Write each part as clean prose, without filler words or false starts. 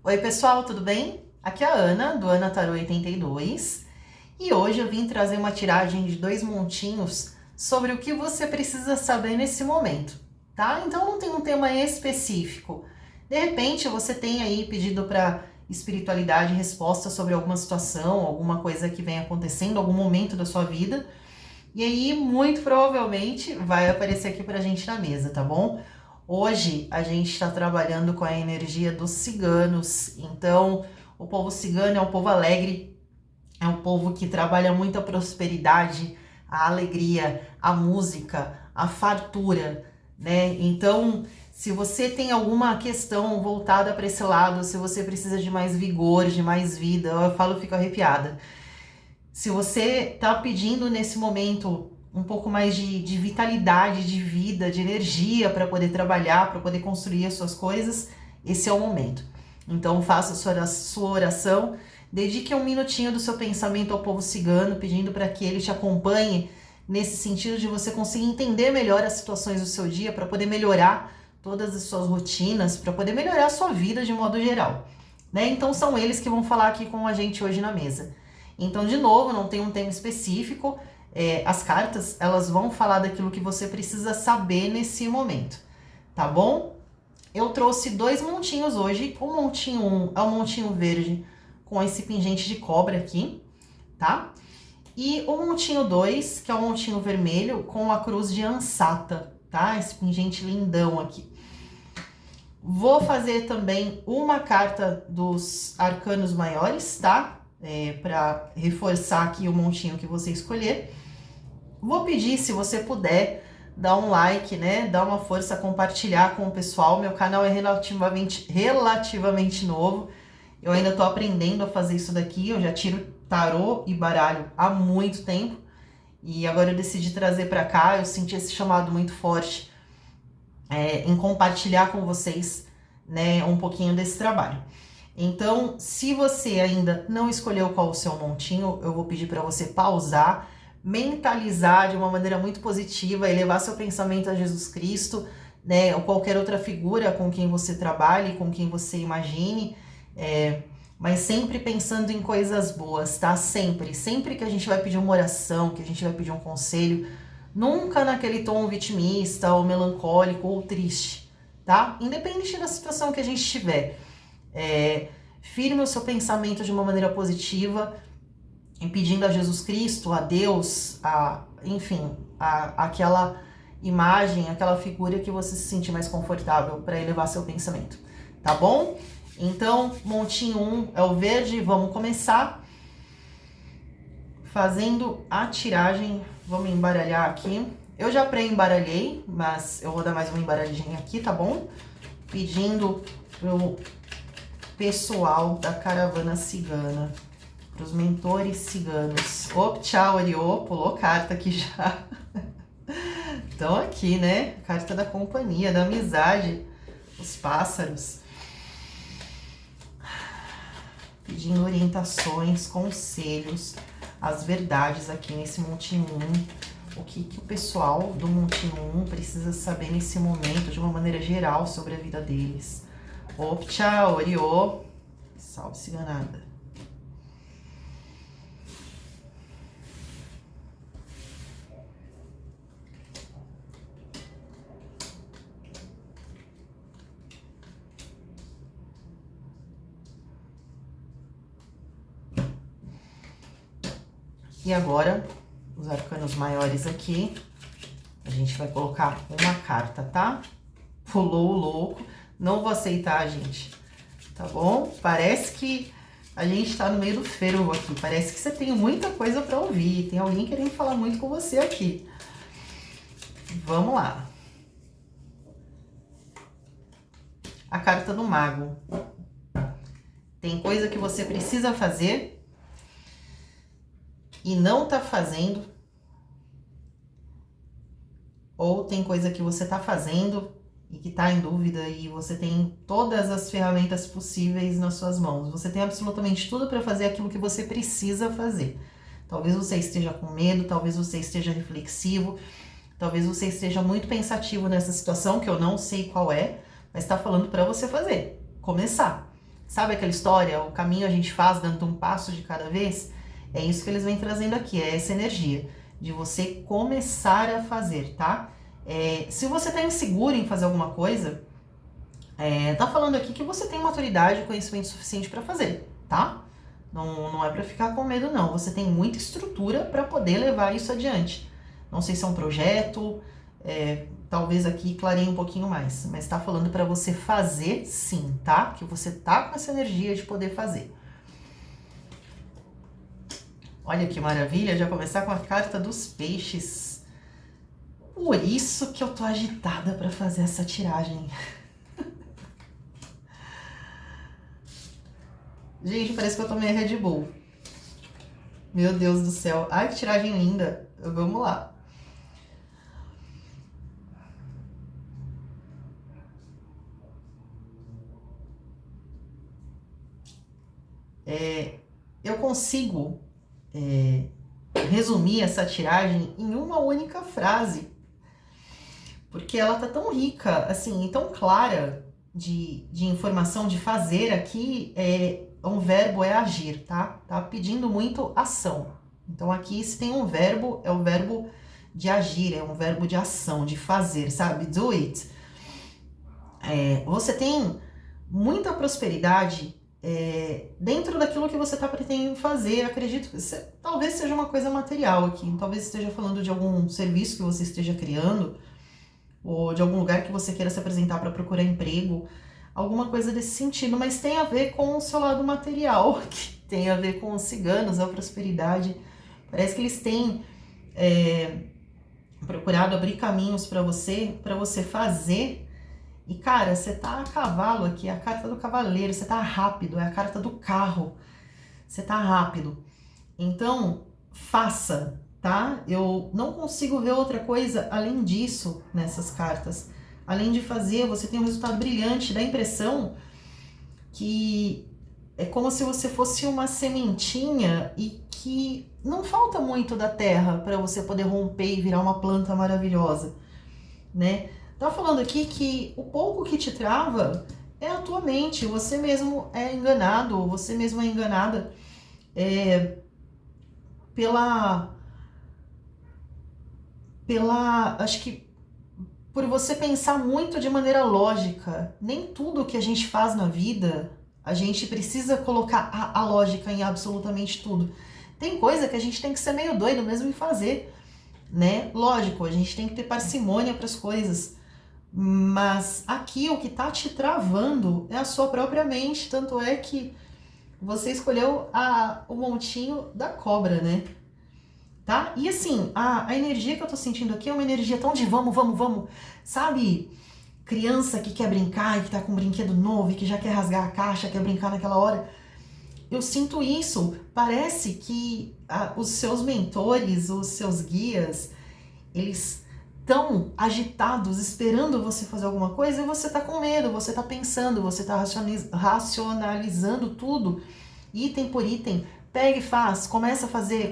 Oi pessoal, tudo bem? Aqui é a Ana, do Ana Tarô 82, e hoje eu vim trazer uma tiragem de 2 montinhos sobre o que você precisa saber nesse momento, tá? Então não tem um tema específico. De repente você tem aí pedido para espiritualidade resposta sobre alguma situação, alguma coisa que vem acontecendo, algum momento da sua vida, e aí muito provavelmente vai aparecer aqui pra gente na mesa, tá bom? Hoje a gente está trabalhando com a energia dos ciganos, então o povo cigano é um povo alegre, é um povo que trabalha muito a prosperidade, a alegria, a música, a fartura, né? Então, se você tem alguma questão voltada para esse lado, se você precisa de mais vigor, de mais vida, eu falo, fico arrepiada. Se você tá pedindo nesse momento um pouco mais de vitalidade, de vida, de energia para poder trabalhar, para poder construir as suas coisas, esse é o momento. Então faça a sua oração, dedique um minutinho do seu pensamento ao povo cigano, pedindo para que ele te acompanhe nesse sentido de você conseguir entender melhor as situações do seu dia, para poder melhorar todas as suas rotinas, para poder melhorar a sua vida de modo geral, né? Então são eles que vão falar aqui com a gente hoje na mesa. Então, de novo, não tem um tema específico, as cartas, elas vão falar daquilo que você precisa saber nesse momento, tá bom? Eu trouxe 2 montinhos hoje, o montinho 1 é o montinho verde com esse pingente de cobra aqui, tá? E o montinho 2, que é o montinho vermelho com a cruz de ansata, tá? Esse pingente lindão aqui. Vou fazer também uma carta dos arcanos maiores, tá? Para reforçar aqui o montinho que você escolher. Vou pedir, se você puder, dar um like, né? Dar uma força, compartilhar com o pessoal. Meu canal é relativamente novo. Eu ainda tô aprendendo a fazer isso daqui. Eu já tiro tarô e baralho há muito tempo. E agora eu decidi trazer para cá. Eu senti esse chamado muito forte em compartilhar com vocês, né, um pouquinho desse trabalho. Então, se você ainda não escolheu qual o seu montinho, eu vou pedir para você pausar, mentalizar de uma maneira muito positiva, elevar seu pensamento a Jesus Cristo, né, ou qualquer outra figura com quem você trabalhe, com quem você imagine, mas sempre pensando em coisas boas, tá? Sempre que a gente vai pedir uma oração, que a gente vai pedir um conselho, nunca naquele tom vitimista, ou melancólico, ou triste, tá? Independente da situação que a gente estiver. Firme o seu pensamento de uma maneira positiva, pedindo a Jesus Cristo, a Deus, enfim, aquela imagem, aquela figura que você se sentir mais confortável para elevar seu pensamento, tá bom? Então, montinho 1 é o verde, vamos começar fazendo a tiragem. Vamos embaralhar aqui. Eu já pré-embaralhei, mas eu vou dar mais uma embaralhadinha aqui, tá bom? Pedindo pro pessoal da caravana cigana, para os mentores ciganos. Tchau, Ariô, pulou carta aqui já. Então aqui, né? Carta da companhia, da amizade, os pássaros. Pedindo orientações, conselhos, as verdades aqui nesse montinho 1. O que o pessoal do montinho 1 precisa saber nesse momento, de uma maneira geral, sobre a vida deles. Tchau, Oriô. Salve ciganada. E agora, os arcanos maiores aqui, a gente vai colocar uma carta, tá? Pulou o louco. Não vou aceitar, gente, tá bom? Parece que a gente tá no meio do fervo aqui. Parece que você tem muita coisa pra ouvir. Tem alguém querendo falar muito com você aqui. Vamos lá. A carta do mago. Tem coisa que você precisa fazer e não tá fazendo. Ou tem coisa que você tá fazendo e que tá em dúvida, e você tem todas as ferramentas possíveis nas suas mãos. Você tem absolutamente tudo para fazer aquilo que você precisa fazer. Talvez você esteja com medo, talvez você esteja reflexivo, talvez você esteja muito pensativo nessa situação, que eu não sei qual é, mas tá falando para você fazer, começar. Sabe aquela história, o caminho a gente faz dando um passo de cada vez? É isso que eles vêm trazendo aqui, é essa energia de você começar a fazer, tá? Se você tá inseguro em fazer alguma coisa, tá falando aqui que você tem maturidade e conhecimento suficiente para fazer, tá? Não é para ficar com medo, não. Você tem muita estrutura para poder levar isso adiante. Não sei se é um projeto, talvez aqui clareie um pouquinho mais, mas tá falando para você fazer sim, tá? Que você tá com essa energia de poder fazer. Olha que maravilha, já começar com a carta dos peixes. Por isso que eu tô agitada para fazer essa tiragem. Gente, parece que eu tomei a Red Bull. Meu Deus do céu. Ai, que tiragem linda. Vamos lá. Eu consigo resumir essa tiragem em uma única frase. Porque ela tá tão rica, assim, e tão clara de informação de fazer aqui. Um verbo é agir, tá? Tá pedindo muito ação. Então aqui se tem um verbo, é o verbo de agir, é um verbo de ação, de fazer, sabe? Do it. Você tem muita prosperidade dentro daquilo que você tá pretendendo fazer. Acredito que talvez seja uma coisa material aqui, talvez esteja falando de algum serviço que você esteja criando, ou de algum lugar que você queira se apresentar para procurar emprego, alguma coisa desse sentido, mas tem a ver com o seu lado material, que tem a ver com os ciganos, a prosperidade. Parece que eles têm procurado abrir caminhos para você fazer. E cara, você tá a cavalo aqui, é a carta do cavaleiro, você tá rápido, é a carta do carro, você tá rápido. Então, faça, tá? Eu não consigo ver outra coisa além disso nessas cartas. Além de fazer, você tem um resultado brilhante, dá a impressão que é como se você fosse uma sementinha e que não falta muito da terra para você poder romper e virar uma planta maravilhosa, né? Tá falando aqui que o pouco que te trava é a tua mente, você mesmo é enganado, você mesmo é enganada acho que por você pensar muito de maneira lógica. Nem tudo que a gente faz na vida, a gente precisa colocar a lógica em absolutamente tudo. Tem coisa que a gente tem que ser meio doido mesmo em fazer, né? Lógico, a gente tem que ter parcimônia para as coisas. Mas aqui o que tá te travando é a sua própria mente. Tanto é que você escolheu o montinho da cobra, né? Tá? E assim, a energia que eu tô sentindo aqui é uma energia tão de vamos, vamos, vamos. Sabe, criança que quer brincar e que tá com um brinquedo novo e que já quer rasgar a caixa, quer brincar naquela hora. Eu sinto isso. Parece que os seus mentores, os seus guias, eles estão agitados, esperando você fazer alguma coisa e você tá com medo, você tá pensando, você tá racionalizando tudo, item por item. Pega e faz, começa a fazer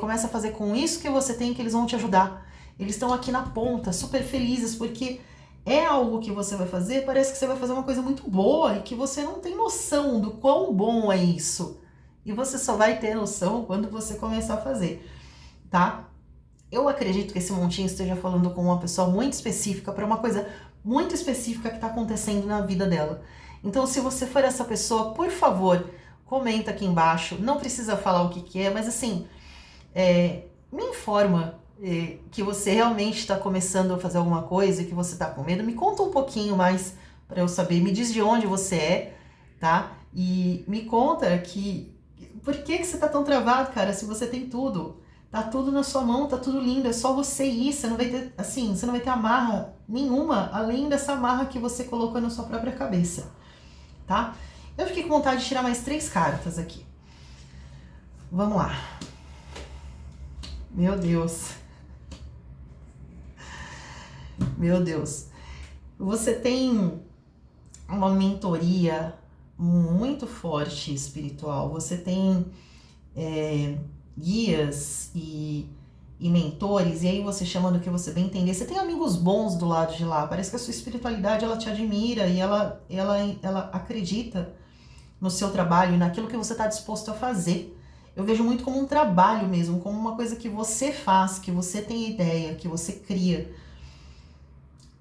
com isso que você tem, que eles vão te ajudar. Eles estão aqui na ponta, super felizes, porque é algo que você vai fazer, parece que você vai fazer uma coisa muito boa e que você não tem noção do quão bom é isso. E você só vai ter noção quando você começar a fazer, tá? Eu acredito que esse montinho esteja falando com uma pessoa muito específica, para uma coisa muito específica que está acontecendo na vida dela. Então, se você for essa pessoa, por favor, comenta aqui embaixo. Não precisa falar o que é, mas assim, me informa que você realmente está começando a fazer alguma coisa e que você está com medo. Me conta um pouquinho mais para eu saber. Me diz de onde você é, tá? E me conta que... Por que você tá tão travado, cara, se você tem tudo? Tá tudo na sua mão, tá tudo lindo, é só você ir, você não vai ter, assim, você não vai ter amarra nenhuma, além dessa amarra que você colocou na sua própria cabeça, tá? Eu fiquei com vontade de tirar mais 3 cartas aqui. Vamos lá. Meu Deus. Meu Deus. Você tem uma mentoria muito forte espiritual, você tem guias e e mentores, e aí você chamando o que você bem entender, você tem amigos bons do lado de lá, parece que a sua espiritualidade, ela te admira e ela acredita no seu trabalho e naquilo que você está disposto a fazer. Eu vejo muito como um trabalho mesmo, como uma coisa que você faz, que você tem ideia, que você cria,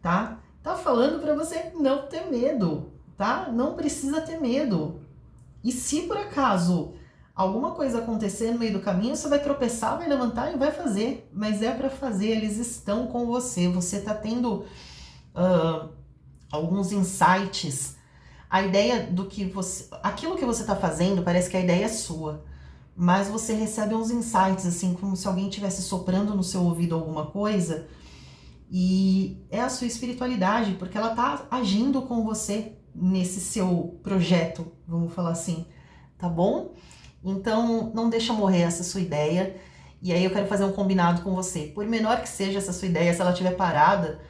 tá? Tá falando para você não ter medo, tá? Não precisa ter medo. E se por acaso alguma coisa acontecer no meio do caminho, você vai tropeçar, vai levantar e vai fazer. Mas é para fazer, eles estão com você. Você tá tendo alguns insights. A ideia do que você... Aquilo que você tá fazendo, parece que a ideia é sua. Mas você recebe uns insights, assim, como se alguém estivesse soprando no seu ouvido alguma coisa. E é a sua espiritualidade, porque ela tá agindo com você nesse seu projeto, vamos falar assim, tá bom? Então, não deixa morrer essa sua ideia. E aí eu quero fazer um combinado com você. Por menor que seja essa sua ideia, se ela estiver parada,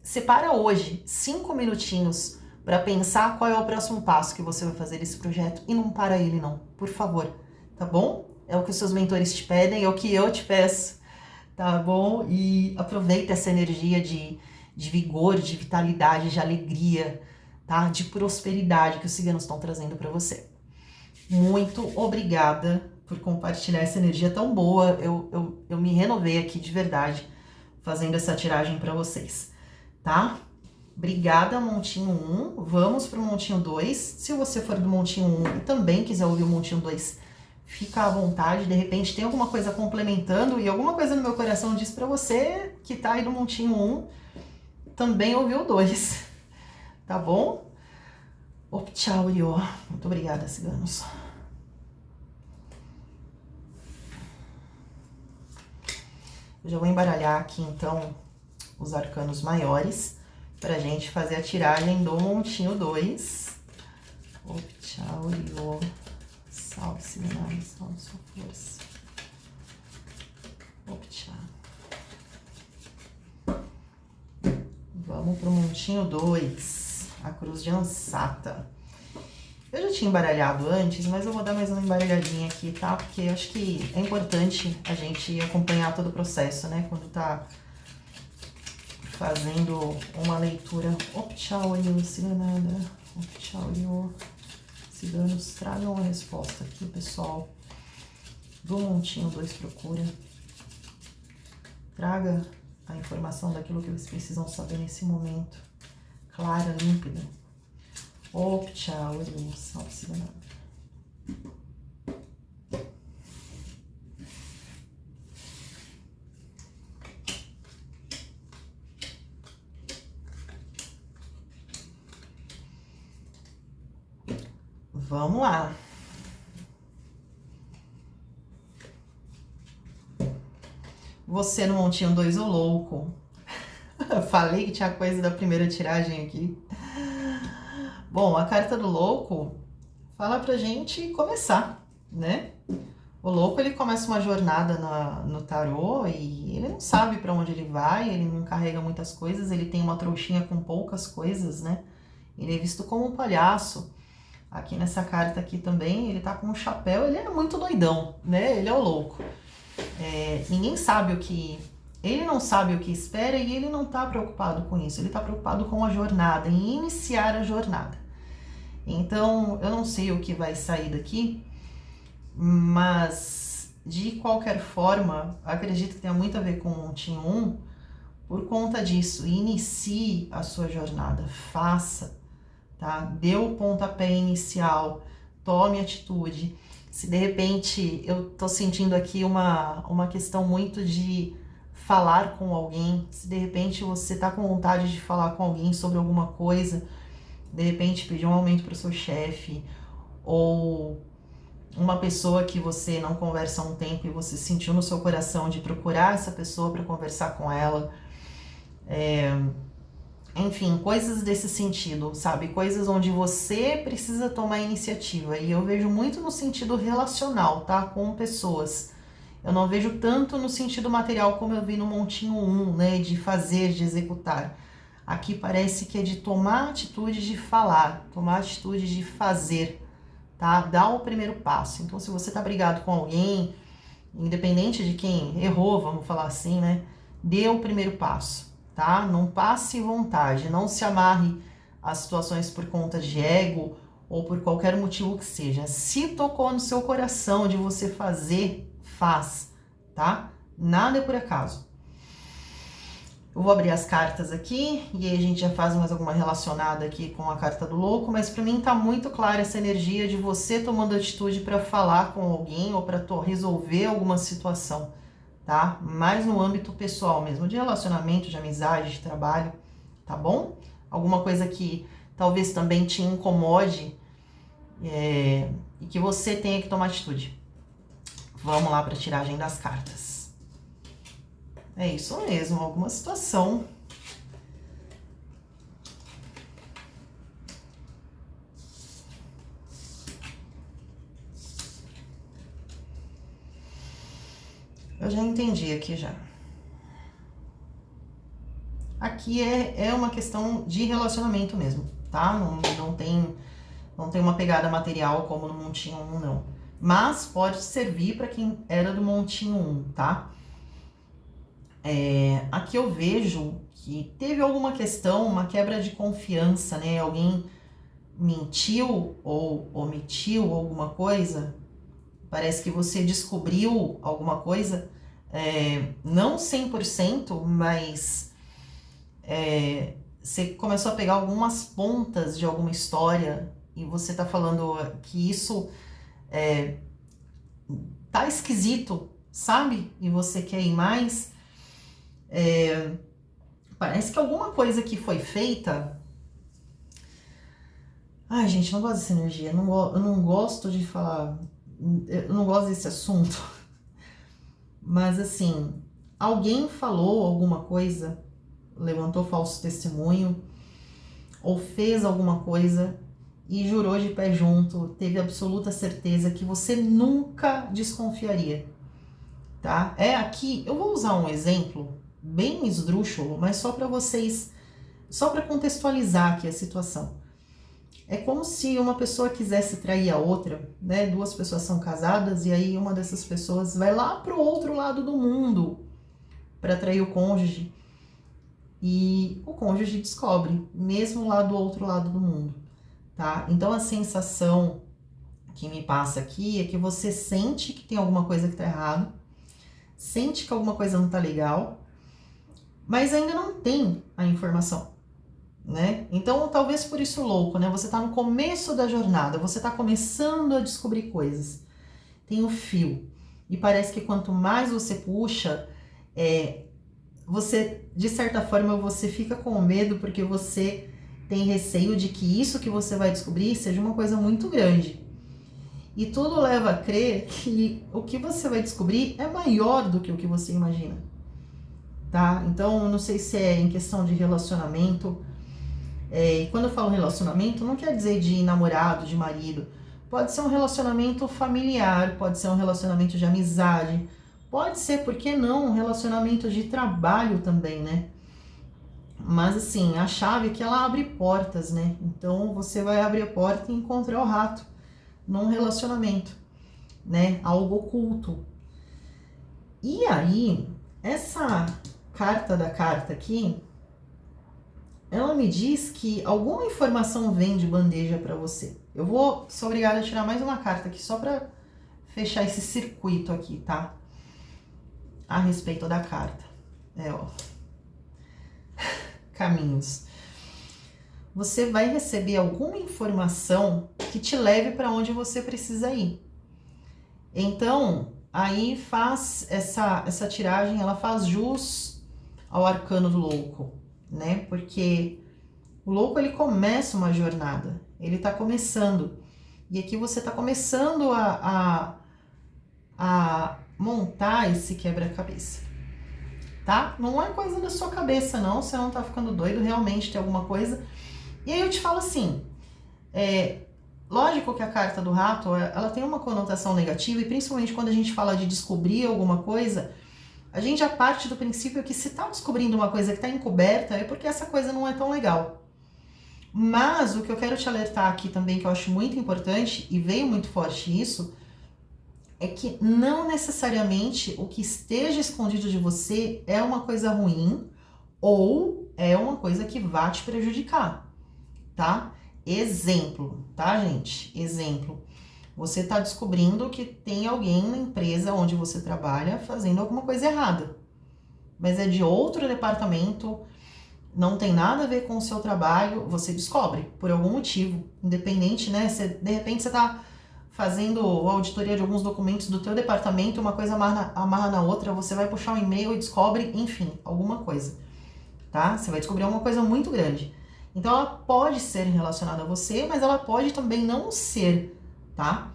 separa hoje 5 minutinhos para pensar qual é o próximo passo que você vai fazer nesse projeto. E não para ele não, por favor, tá bom? É o que os seus mentores te pedem, é o que eu te peço, tá bom? E aproveita essa energia de vigor, de vitalidade, de alegria, tá? De prosperidade que os ciganos estão trazendo para você. Muito obrigada por compartilhar essa energia tão boa. Eu me renovei aqui de verdade fazendo essa tiragem para vocês, tá? Obrigada, montinho 1. Vamos pro montinho 2. Se você for do montinho 1 e também quiser ouvir o montinho 2, fica à vontade. De repente tem alguma coisa complementando e alguma coisa no meu coração diz para você que tá aí do montinho 1 também ouviu o 2, tá bom? Tchau, Iô. Muito obrigada, ciganos. Eu já vou embaralhar aqui, então, os arcanos maiores pra gente fazer a tiragem do montinho 2. Tchau, Iô. Salve, ciganada, salve sua força. Tchau. Vamos pro montinho 2. A cruz de Ansata. Eu já tinha embaralhado antes, mas eu vou dar mais uma embaralhadinha aqui, tá? Porque eu acho que é importante a gente acompanhar todo o processo, né? Quando tá fazendo uma leitura. Tchau, Iô, ciganada. Tchau, Iô. Ciganos, tragam a resposta aqui, pessoal. Do montinho 2 procura. Traga a informação daquilo que eles precisam saber nesse momento. Clara, límpida. Tchau, Iô, salve, ciganada. Vamos lá. Você no montinho 2, o louco. Falei que tinha coisa da primeira tiragem aqui. Bom, a carta do louco fala pra gente começar, né? O louco, ele começa uma jornada no tarô e ele não sabe pra onde ele vai, ele não carrega muitas coisas, ele tem uma trouxinha com poucas coisas, né? Ele é visto como um palhaço. Aqui nessa carta aqui também, ele tá com um chapéu, ele é muito doidão, né? Ele é o louco. Ninguém sabe o que... Ele não sabe o que espera e ele não tá preocupado com isso. Ele tá preocupado com a jornada, em iniciar a jornada. Então, eu não sei o que vai sair daqui, mas de qualquer forma, acredito que tenha muito a ver com o montinho 1, por conta disso. Inicie a sua jornada, faça, tá? Dê o pontapé inicial, tome atitude. Se de repente eu tô sentindo aqui uma questão muito de falar com alguém, se de repente você tá com vontade de falar com alguém sobre alguma coisa, de repente pedir um aumento para o seu chefe, ou uma pessoa que você não conversa há um tempo e você sentiu no seu coração de procurar essa pessoa para conversar com ela, enfim, coisas desse sentido, sabe? Coisas onde você precisa tomar iniciativa. E eu vejo muito no sentido relacional, tá? Com pessoas. Eu não vejo tanto no sentido material como eu vi no montinho 1, né? De fazer, de executar. Aqui parece que é de tomar atitude de falar, tomar atitude de fazer, tá? Dar o primeiro passo. Então, se você tá brigado com alguém, independente de quem errou, vamos falar assim, né? Dê o primeiro passo, tá? Não passe vontade, não se amarre às situações por conta de ego ou por qualquer motivo que seja. Se tocou no seu coração de você fazer, faz, tá? Nada é por acaso. Eu vou abrir as cartas aqui e aí a gente já faz mais alguma relacionada aqui com a carta do louco, mas para mim tá muito clara essa energia de você tomando atitude para falar com alguém ou para resolver alguma situação, tá? Mais no âmbito pessoal mesmo, de relacionamento, de amizade, de trabalho, tá bom? Alguma coisa que talvez também te incomode e que você tenha que tomar atitude. Vamos lá para a tiragem das cartas. É isso mesmo, alguma situação. Eu já entendi aqui já. Aqui é uma questão de relacionamento mesmo, tá? Não tem uma pegada material como no Montinho 1, não. Mas pode servir para quem era do Montinho 1, tá? Aqui eu vejo que teve alguma questão, uma quebra de confiança, né? Alguém mentiu ou omitiu alguma coisa. Parece que você descobriu alguma coisa, não 100%, mas você começou a pegar algumas pontas de alguma história e você tá falando que isso tá esquisito, sabe? E você quer ir mais. Parece que alguma coisa que foi feita... Ai, gente, não gosto dessa energia. Eu não gosto de falar... Eu não gosto desse assunto. Mas, assim, alguém falou alguma coisa, levantou falso testemunho, ou fez alguma coisa e jurou de pé junto, teve absoluta certeza que você nunca desconfiaria, tá? Aqui, eu vou usar um exemplo bem esdrúxulo, mas só para vocês, só para contextualizar aqui a situação. É como se uma pessoa quisesse trair a outra, né? Duas pessoas são casadas e aí uma dessas pessoas vai lá pro outro lado do mundo para trair o cônjuge e o cônjuge descobre, mesmo lá do outro lado do mundo, tá? Então a sensação que me passa aqui é que você sente que tem alguma coisa que tá errado, sente que alguma coisa não tá legal, mas ainda não tem a informação, né? Então, talvez por isso louco, né? Você tá no começo da jornada, você tá começando a descobrir coisas. Tem o fio. E parece que quanto mais você puxa, você, de certa forma, você fica com medo porque você tem receio de que isso que você vai descobrir seja uma coisa muito grande. E tudo leva a crer que o que você vai descobrir é maior do que o que você imagina, tá? Então, não sei se é em questão de relacionamento. E quando eu falo relacionamento, não quer dizer de namorado, de marido. Pode ser um relacionamento familiar, pode ser um relacionamento de amizade, pode ser, por que não, um relacionamento de trabalho também, né? Mas assim, a chave é que ela abre portas, né? Então você vai abrir a porta e encontrar o rato num relacionamento, né? Algo oculto. E aí, essa carta da carta aqui, ela me diz que alguma informação vem de bandeja para você. Eu vou ser obrigada a tirar mais uma carta aqui só para fechar esse circuito aqui, tá? A respeito da carta. Ó. Caminhos. Você vai receber alguma informação que te leve para onde você precisa ir. Então, aí faz essa tiragem, ela faz jus ao arcano do louco, né? Porque o louco, ele começa uma jornada, ele tá começando. E aqui você tá começando a montar esse quebra-cabeça, tá? Não é coisa da sua cabeça, não, você não tá ficando doido, realmente tem alguma coisa. E aí eu te falo assim, lógico que a carta do rato, ela tem uma conotação negativa, e principalmente quando a gente fala de descobrir alguma coisa, a gente já parte do princípio que se tá descobrindo uma coisa que tá encoberta, é porque essa coisa não é tão legal. Mas o que eu quero te alertar aqui também, que eu acho muito importante, e veio muito forte isso, é que não necessariamente o que esteja escondido de você é uma coisa ruim ou é uma coisa que vai te prejudicar, tá? Exemplo, tá, gente? Exemplo. Você tá descobrindo que tem alguém na empresa onde você trabalha fazendo alguma coisa errada, mas é de outro departamento, não tem nada a ver com o seu trabalho, você descobre por algum motivo, independente, né? De repente você tá fazendo auditoria de alguns documentos do teu departamento, uma coisa amarra na outra, você vai puxar um e-mail e descobre, enfim, alguma coisa, tá? Você vai descobrir uma coisa muito grande. Então ela pode ser relacionada a você, mas ela pode também não ser, tá?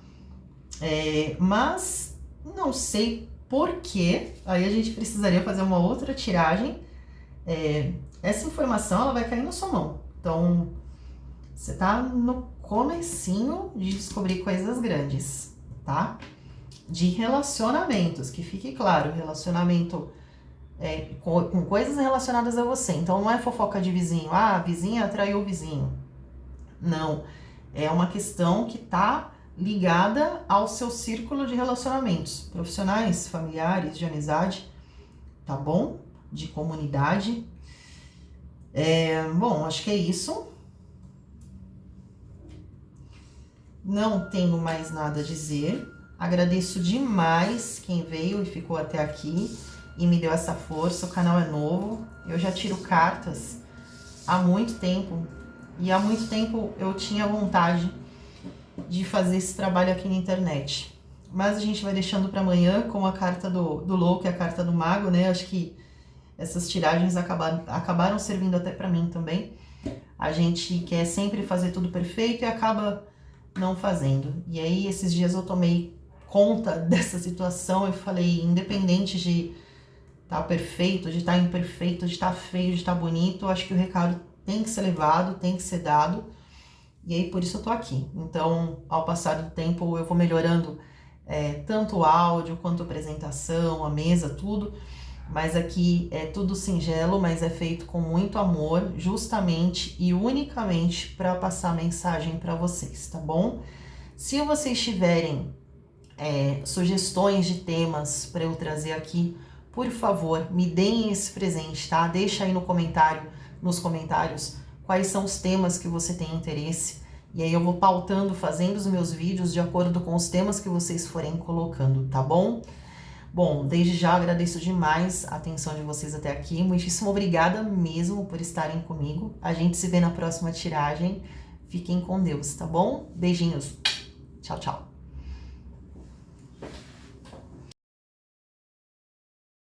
Mas não sei por quê, aí a gente precisaria fazer uma outra tiragem. Essa informação ela vai cair na sua mão. Então, você tá no comecinho de descobrir coisas grandes, tá? De relacionamentos, que fique claro, relacionamento com coisas relacionadas a você. Então, não é fofoca de vizinho, ah, a vizinha atraiu o vizinho. Não, é uma questão que tá ligada ao seu círculo de relacionamentos profissionais, familiares, de amizade, tá bom? De comunidade. Bom, acho que é isso. Não tenho mais nada a dizer. Agradeço demais quem veio e ficou até aqui e me deu essa força. O canal é novo. Eu já tiro cartas há muito tempo. E há muito tempo eu tinha vontade de fazer esse trabalho aqui na internet. Mas a gente vai deixando para amanhã com a carta do louco e a carta do mago, né? Acho que essas tiragens acabaram servindo até para mim também. A gente quer sempre fazer tudo perfeito e acaba não fazendo. E aí, esses dias eu tomei conta dessa situação e falei, independente de estar perfeito, de estar imperfeito, de estar feio, de estar bonito, acho que o recado tem que ser levado, tem que ser dado. E aí, por isso eu tô aqui. Então, ao passar do tempo, eu vou melhorando tanto o áudio quanto a apresentação, a mesa, tudo. Mas aqui é tudo singelo, mas é feito com muito amor, justamente e unicamente para passar a mensagem para vocês, tá bom? Se vocês tiverem sugestões de temas para eu trazer aqui, por favor, me deem esse presente, tá? Deixa aí nos comentários, quais são os temas que você tem interesse. E aí eu vou pautando, fazendo os meus vídeos de acordo com os temas que vocês forem colocando, tá bom? Bom, desde já agradeço demais a atenção de vocês até aqui. Muitíssimo obrigada mesmo por estarem comigo. A gente se vê na próxima tiragem. Fiquem com Deus, tá bom? Beijinhos. Tchau, tchau.